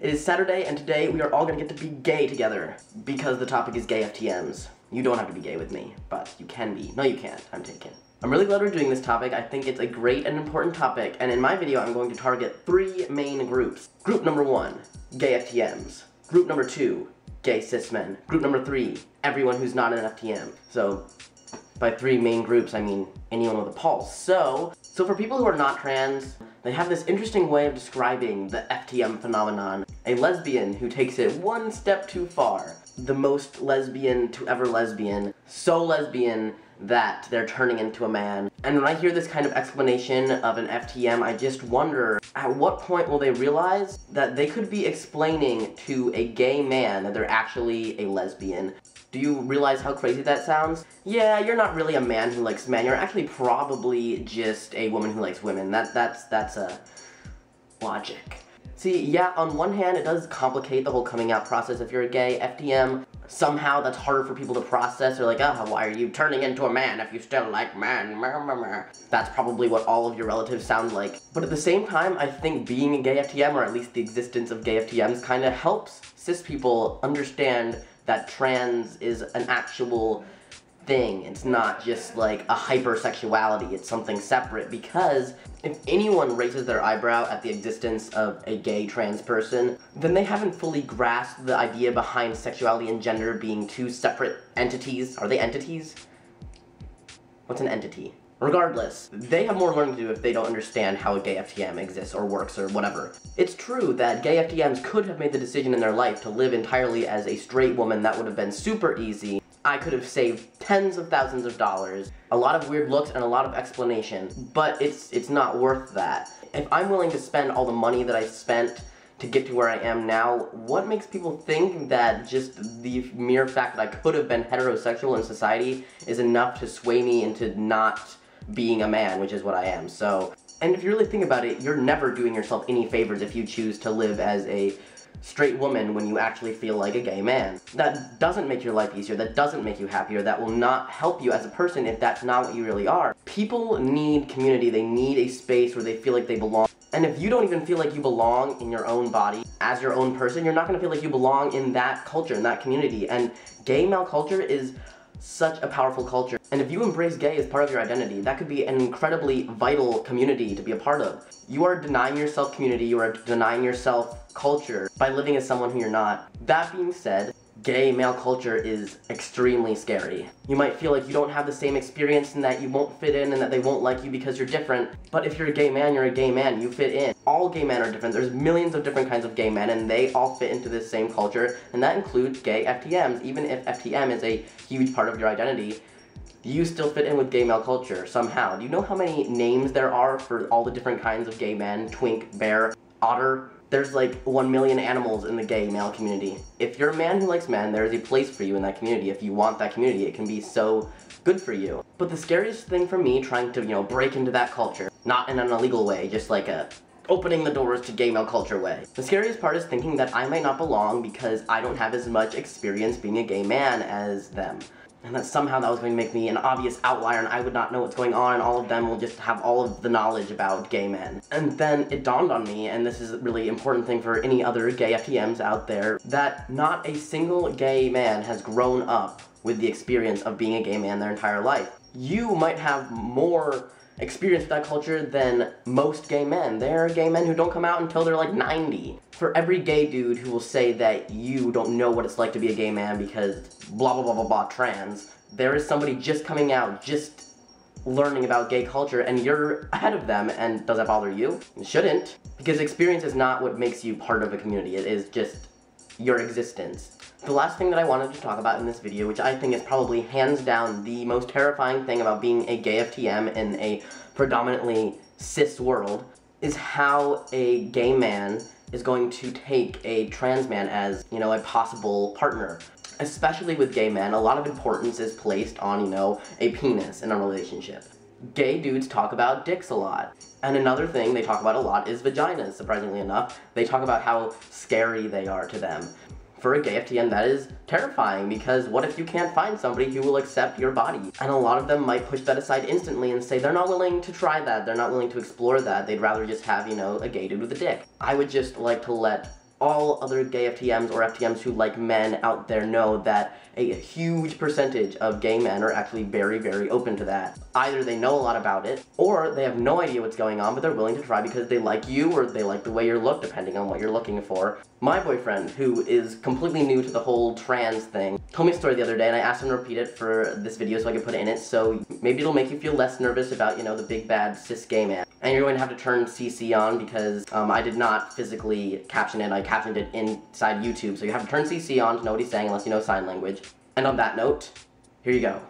It is Saturday, and today we are all gonna get to be gay together. Because the topic is gay FTMs. You don't have to be gay with me, but you can be. No, you can't. I'm taken. I'm really glad we're doing this topic. I think it's a great and important topic, and in my video I'm going to target 3 main groups. Group number 1, gay FTMs. Group number 2, gay cis men. Group number 3, everyone who's not an FTM. So, by 3 main groups, I mean anyone with a pulse. So for people who are not trans, they have this interesting way of describing the FTM phenomenon. A lesbian who takes it one step too far. The most lesbian to ever lesbian. So lesbian that they're turning into a man. And when I hear this kind of explanation of an FTM, I just wonder, at what point will they realize that they could be explaining to a gay man that they're actually a lesbian? Do you realize how crazy that sounds? Yeah, you're not really a man who likes men, you're actually probably just a woman who likes women. That's a logic. See, yeah, on one hand, it does complicate the whole coming out process. If you're a gay FTM, somehow that's harder for people to process. They're like, oh, why are you turning into a man if you still like men? That's probably what all of your relatives sound like. But at the same time, I think being a gay FTM, or at least the existence of gay FTMs, kind of helps cis people understand that trans is an actual thing. It's not just like a hypersexuality, it's something separate, because if anyone raises their eyebrow at the existence of a gay trans person, then they haven't fully grasped the idea behind sexuality and gender being 2 separate entities. Are they entities? What's an entity? Regardless, they have more learning to do if they don't understand how a gay FTM exists or works or whatever. It's true that gay FTMs could have made the decision in their life to live entirely as a straight woman. That would have been super easy. I could have saved tens of thousands of dollars, a lot of weird looks, and a lot of explanation, but it's not worth that. If I'm willing to spend all the money that I spent to get to where I am now, what makes people think that just the mere fact that I could have been heterosexual in society is enough to sway me into not being a man, which is what I am? So, and if you really think about it, you're never doing yourself any favors if you choose to live as a straight woman when you actually feel like a gay man. That doesn't make your life easier, that doesn't make you happier, that will not help you as a person if that's not what you really are. People need community, they need a space where they feel like they belong. And if you don't even feel like you belong in your own body, as your own person, you're not gonna feel like you belong in that culture, in that community. And gay male culture is such a powerful culture. And if you embrace gay as part of your identity, that could be an incredibly vital community to be a part of. You are denying yourself community, you are denying yourself culture by living as someone who you're not. That being said, gay male culture is extremely scary. You might feel like you don't have the same experience and that you won't fit in and that they won't like you because you're different. But if you're a gay man, you're a gay man. You fit in. All gay men are different. There's millions of different kinds of gay men and they all fit into this same culture, and that includes gay FTMs. Even if FTM is a huge part of your identity, you still fit in with gay male culture somehow. Do you know how many names there are for all the different kinds of gay men? Twink, bear, otter. There's like 1 million animals in the gay male community. If you're a man who likes men, there is a place for you in that community. If you want that community, it can be so good for you. But the scariest thing for me, trying to, break into that culture, not in an illegal way, just like a opening the doors to gay male culture way. The scariest part is thinking that I might not belong because I don't have as much experience being a gay man as them. And that somehow that was going to make me an obvious outlier and I would not know what's going on and all of them will just have all of the knowledge about gay men. And then it dawned on me, and this is a really important thing for any other gay FTMs out there, that not a single gay man has grown up with the experience of being a gay man their entire life. You might have more experience with that culture than most gay men. There are gay men who don't come out until they're like 90. For every gay dude who will say that you don't know what it's like to be a gay man because blah blah blah blah blah trans, there is somebody just coming out, just learning about gay culture, and you're ahead of them. And does that bother you? It shouldn't, because experience is not what makes you part of a community. It is just your existence. The last thing that I wanted to talk about in this video, which I think is probably hands down the most terrifying thing about being a gay FTM in a predominantly cis world, is how a gay man is going to take a trans man as, a possible partner. Especially with gay men, a lot of importance is placed on, a penis in a relationship. Gay dudes talk about dicks a lot. And another thing they talk about a lot is vaginas, surprisingly enough. They talk about how scary they are to them. For a gay FTM, that is terrifying, because what if you can't find somebody who will accept your body? And a lot of them might push that aside instantly and say they're not willing to try that, they're not willing to explore that, they'd rather just have, a gay dude with a dick. I would just like to let all other gay FTMs or FTMs who like men out there know that a huge percentage of gay men are actually very, very open to that. Either they know a lot about it, or they have no idea what's going on, but they're willing to try because they like you or they like the way you look, depending on what you're looking for. My boyfriend, who is completely new to the whole trans thing, told me a story the other day, and I asked him to repeat it for this video so I could put it in it, so maybe it'll make you feel less nervous about, you know, the big bad cis gay man. And you're going to have to turn CC on because I did not physically caption it, I captioned it inside YouTube, so you have to turn CC on to know what he's saying unless you know sign language. And on that note, here you go.